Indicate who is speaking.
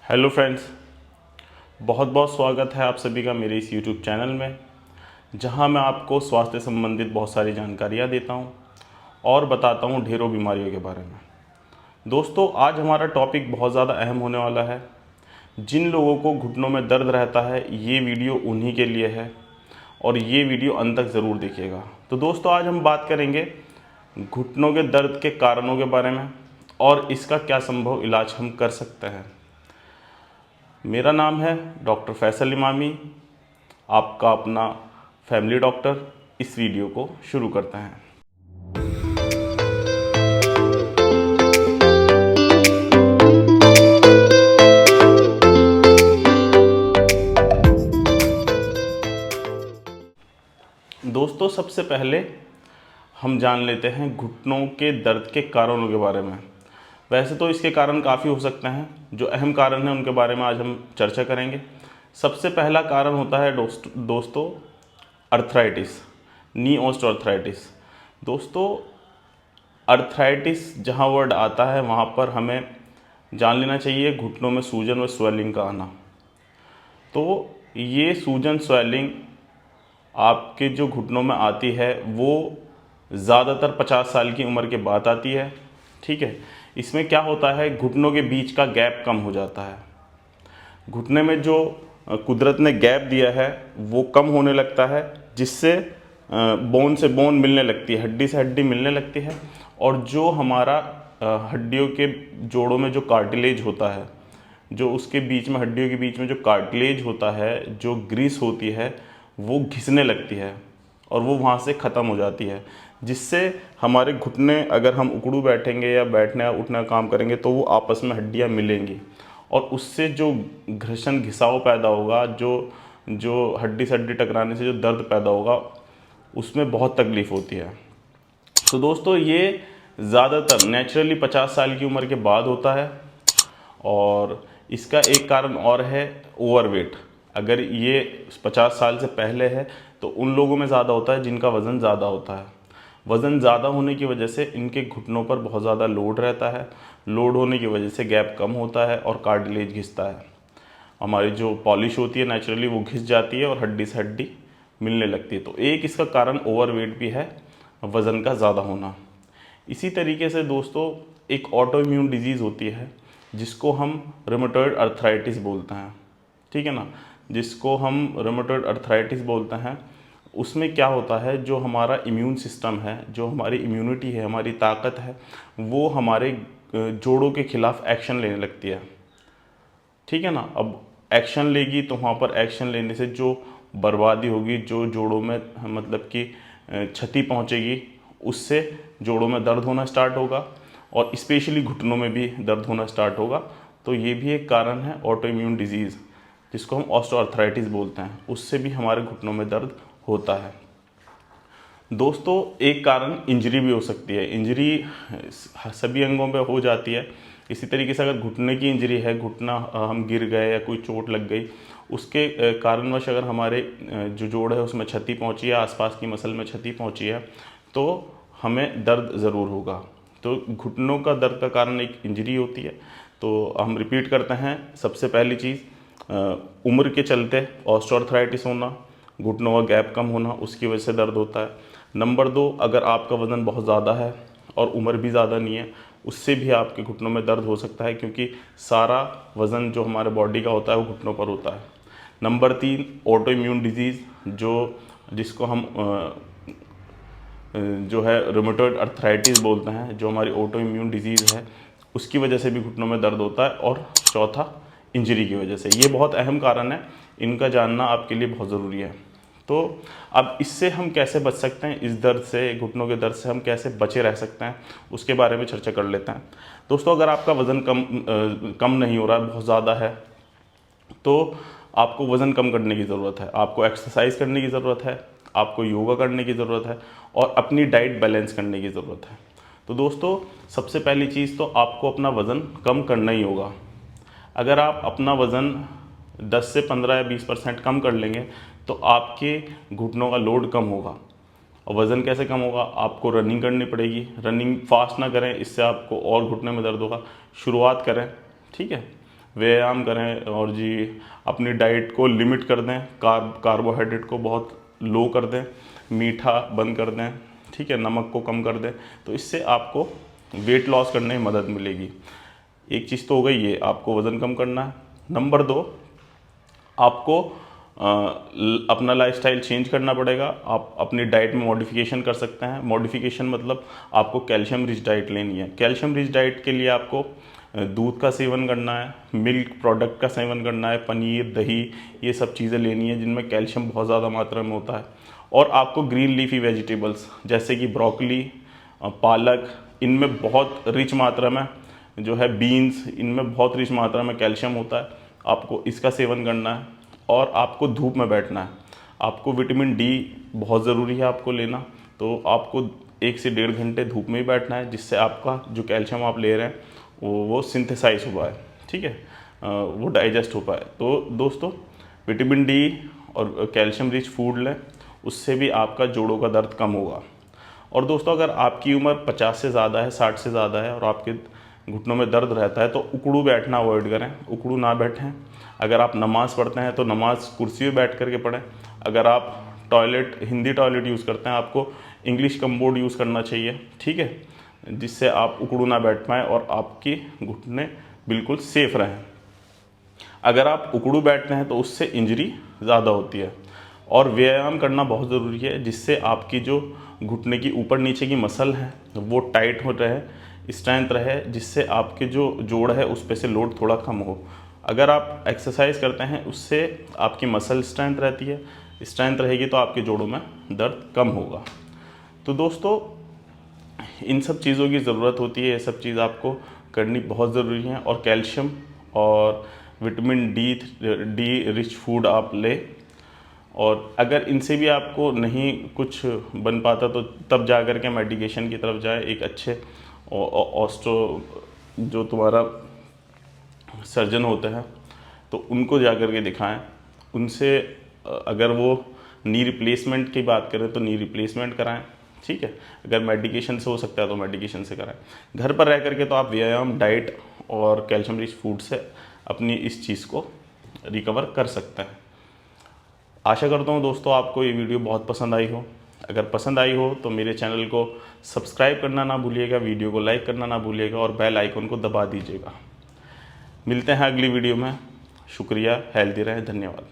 Speaker 1: Hello friends, बहुत बहुत स्वागत है आप सभी का मेरे इस यूट्यूब चैनल में, जहां मैं आपको स्वास्थ्य संबंधित बहुत सारी जानकारियां देता हूं और बताता हूं ढेरों बीमारियों के बारे में। दोस्तों, आज हमारा टॉपिक बहुत ज़्यादा अहम होने वाला है। जिन लोगों को घुटनों में दर्द रहता है, ये वीडियो उन्हीं के लिए है और ये वीडियो अंत तक ज़रूर देखिएगा। तो दोस्तों, आज हम बात करेंगे घुटनों के दर्द के कारणों के बारे में और इसका क्या संभव इलाज हम कर सकते हैं। मेरा नाम है डॉक्टर फैसल इमामी, आपका अपना फैमिली डॉक्टर। इस वीडियो को शुरू करते हैं। दोस्तों, सबसे पहले हम जान लेते हैं घुटनों के दर्द के कारणों के बारे में। वैसे तो इसके कारण काफ़ी हो सकते हैं, जो अहम कारण हैं उनके बारे में आज हम चर्चा करेंगे। सबसे पहला कारण होता है दोस्तों अर्थराइटिस, नी ऑस्टियोआर्थराइटिस। दोस्तों, अर्थराइटिस जहाँ वर्ड आता है वहाँ पर हमें जान लेना चाहिए घुटनों में सूजन व स्वेलिंग का आना। तो ये सूजन स्वेलिंग आपके जो घुटनों में आती है वो ज़्यादातर 50 साल की उम्र के बाद आती है। ठीक है, इसमें क्या होता है, घुटनों के बीच का गैप कम हो जाता है। घुटने में जो कुदरत ने गैप दिया है वो कम होने लगता है, जिससे बोन से बोन मिलने लगती है, हड्डी से हड्डी मिलने लगती है। और जो हमारा हड्डियों के जोड़ों में जो कार्टिलेज होता है, जो उसके बीच में हड्डियों के बीच में जो कार्टिलेज होता है, जो ग्रीस होती है, वो घिसने लगती है और वो वहाँ से ख़त्म हो जाती है, जिससे हमारे घुटने, अगर हम उकड़ू बैठेंगे या बैठने या उठने का काम करेंगे तो वो आपस में हड्डियाँ मिलेंगी और उससे जो घर्षण घिसाव पैदा होगा, जो जो हड्डी से हड्डी टकराने से जो दर्द पैदा होगा, उसमें बहुत तकलीफ़ होती है। तो दोस्तों, ये ज़्यादातर नेचुरली 50 साल की उम्र के बाद होता है। और इसका एक कारण और है ओवरवेट। अगर ये 50 साल से पहले है तो उन लोगों में ज़्यादा होता है जिनका वज़न ज़्यादा होता है। वज़न ज़्यादा होने की वजह से इनके घुटनों पर बहुत ज़्यादा लोड रहता है। लोड होने की वजह से गैप कम होता है और कार्टिलेज घिसता है। हमारी जो पॉलिश होती है नेचुरली वो घिस जाती है और हड्डी से हड्डी मिलने लगती है। तो एक इसका कारण ओवरवेट भी है, वज़न का ज़्यादा होना। इसी तरीके से दोस्तों, एक ऑटो इम्यून डिजीज़ होती है जिसको हम रूमेटॉइड अर्थराइटिस बोलते हैं। ठीक है ना, जिसको हम रूमेटॉइड अर्थराइटिस बोलते हैं। उसमें क्या होता है, जो हमारा इम्यून सिस्टम है, जो हमारी इम्यूनिटी है, हमारी ताकत है, वो हमारे जोड़ों के खिलाफ एक्शन लेने लगती है। ठीक है ना, अब एक्शन लेगी तो वहाँ पर एक्शन लेने से जो बर्बादी होगी, जो जोड़ों में मतलब कि क्षति पहुँचेगी, उससे जोड़ों में दर्द होना स्टार्ट होगा और स्पेशली घुटनों में भी दर्द होना स्टार्ट होगा। तो ये भी एक कारण है ऑटो इम्यून डिजीज़, जिसको हम ऑस्टियोआर्थराइटिस बोलते हैं, उससे भी हमारे घुटनों में दर्द होता है। दोस्तों, एक कारण इंजरी भी हो सकती है। इंजरी सभी अंगों पे हो जाती है। इसी तरीके से अगर घुटने की इंजरी है, घुटना हम गिर गए या कोई चोट लग गई, उसके कारणवश अगर हमारे जो जोड़ है उसमें क्षति पहुंची है, आसपास की मसल में क्षति पहुंची है, तो हमें दर्द ज़रूर होगा। तो घुटनों का दर्द का कारण एक इंजरी होती है। तो हम रिपीट करते हैं। सबसे पहली चीज़, उम्र के चलते ऑस्टियोआर्थराइटिस होना, घुटनों का गैप कम होना, उसकी वजह से दर्द होता है। नंबर 2, अगर आपका वज़न बहुत ज़्यादा है और उम्र भी ज़्यादा नहीं है, उससे भी आपके घुटनों में दर्द हो सकता है, क्योंकि सारा वज़न जो हमारे बॉडी का होता है वो घुटनों पर होता है। नंबर 3, ऑटो इम्यून डिजीज़, जिसको हम जो है रूमेटॉइड अर्थराइटिस बोलते हैं, जो हमारी ऑटो इम्यून डिजीज़ है, उसकी वजह से भी घुटनों में दर्द होता है। और चौथा, इंजरी की वजह से। ये बहुत अहम कारण है, इनका जानना आपके लिए बहुत ज़रूरी है। तो अब इससे हम कैसे बच सकते हैं, इस दर्द से, घुटनों के दर्द से हम कैसे बचे रह सकते हैं, उसके बारे में चर्चा कर लेते हैं। दोस्तों, अगर आपका वज़न कम नहीं हो रहा है, बहुत ज़्यादा है, तो आपको वज़न कम करने की ज़रूरत है, आपको एक्सरसाइज करने की ज़रूरत है, आपको योगा करने की ज़रूरत है और अपनी डाइट बैलेंस करने की ज़रूरत है। तो दोस्तों, सबसे पहली चीज़ तो आपको अपना वज़न कम करना ही होगा। अगर आप अपना वज़न 10 से 15 या 20% कम कर लेंगे तो आपके घुटनों का लोड कम होगा। और वज़न कैसे कम होगा, आपको रनिंग करनी पड़ेगी। रनिंग फास्ट ना करें, इससे आपको और घुटने में दर्द होगा। शुरुआत करें, ठीक है, व्यायाम करें और जी अपनी डाइट को लिमिट कर दें, कार्बोहाइड्रेट को बहुत लो कर दें, मीठा बंद कर दें, ठीक है, नमक को कम कर दें। तो इससे आपको वेट लॉस करने में मदद मिलेगी। एक चीज़ तो हो गई ये, आपको वज़न कम करना है। नंबर 2, आपको अपना लाइफस्टाइल चेंज करना पड़ेगा। आप अपनी डाइट में मॉडिफिकेशन कर सकते हैं। मॉडिफिकेशन मतलब आपको कैल्शियम रिच डाइट लेनी है। कैल्शियम रिच डाइट के लिए आपको दूध का सेवन करना है, मिल्क प्रोडक्ट का सेवन करना है, पनीर, दही, ये सब चीज़ें लेनी है जिनमें कैल्शियम बहुत ज़्यादा मात्रा में होता है। और आपको ग्रीन लीफी वेजिटेबल्स जैसे कि ब्रोकली, पालक, इनमें बहुत रिच मात्रा में जो है, बीन्स, इनमें बहुत रिच मात्रा में कैल्शियम होता है। आपको इसका सेवन करना है। और आपको धूप में बैठना है। आपको विटामिन डी बहुत ज़रूरी है आपको लेना। तो आपको 1 से 1.5 घंटे धूप में ही बैठना है, जिससे आपका जो कैल्शियम आप ले रहे हैं वो सिंथेसाइज हो पाए, ठीक है, वो डाइजेस्ट हो पाए। तो दोस्तों, विटामिन डी और कैल्शियम रिच फूड लें, उससे भी आपका जोड़ों का दर्द कम होगा। और दोस्तों, अगर आपकी उम्र 50 से ज़्यादा है, 60 से ज़्यादा है और आपके घुटनों में दर्द रहता है तो उकड़ू बैठना अवॉइड करें, उकड़ू ना बैठें। अगर आप नमाज़ पढ़ते हैं तो नमाज़ कुर्सी पे बैठ करके पढ़ें। अगर आप हिंदी टॉयलेट यूज़ करते हैं, आपको इंग्लिश कमोड यूज़ करना चाहिए, ठीक है, जिससे आप उकड़ू ना बैठ पाएँ और आपकी घुटने बिल्कुल सेफ रहें। अगर आप उकड़ू बैठते हैं तो उससे इंजरी ज़्यादा होती है। और व्यायाम करना बहुत ज़रूरी है, जिससे आपकी जो घुटने की ऊपर नीचे की मसल है वो टाइट हो रहे, स्ट्रेंथ रहे, जिससे आपके जो जोड़ है उस पे से लोड थोड़ा कम हो। अगर आप एक्सरसाइज करते हैं उससे आपकी मसल स्ट्रेंथ रहती है, स्ट्रेंथ रहेगी तो आपके जोड़ों में दर्द कम होगा। तो दोस्तों, इन सब चीज़ों की ज़रूरत होती है, ये सब चीज़ आपको करनी बहुत ज़रूरी है। और कैल्शियम और विटामिन डी रिच फूड आप लें। और अगर इनसे भी आपको नहीं कुछ बन पाता तो तब जा कर के मेडिकेशन की तरफ जाए। एक अच्छे ऑस्टो जो तुम्हारा सर्जन होते हैं तो उनको जा कर के दिखाएं। उनसे अगर वो नी रिप्लेसमेंट की बात करें तो नी रिप्लेसमेंट कराएं, ठीक है। अगर मेडिकेशन से हो सकता है तो मेडिकेशन से कराएं। घर पर रह करके तो आप व्यायाम, डाइट और कैल्शियम रिच फूड से अपनी इस चीज़ को रिकवर कर सकते हैं। आशा करता हूँ दोस्तों आपको ये वीडियो बहुत पसंद आई हो। अगर पसंद आई हो तो मेरे चैनल को सब्सक्राइब करना ना भूलिएगा, वीडियो को लाइक करना ना भूलिएगा और बेल आइकन को दबा दीजिएगा। मिलते हैं अगली वीडियो में। शुक्रिया, हेल्दी रहें, धन्यवाद।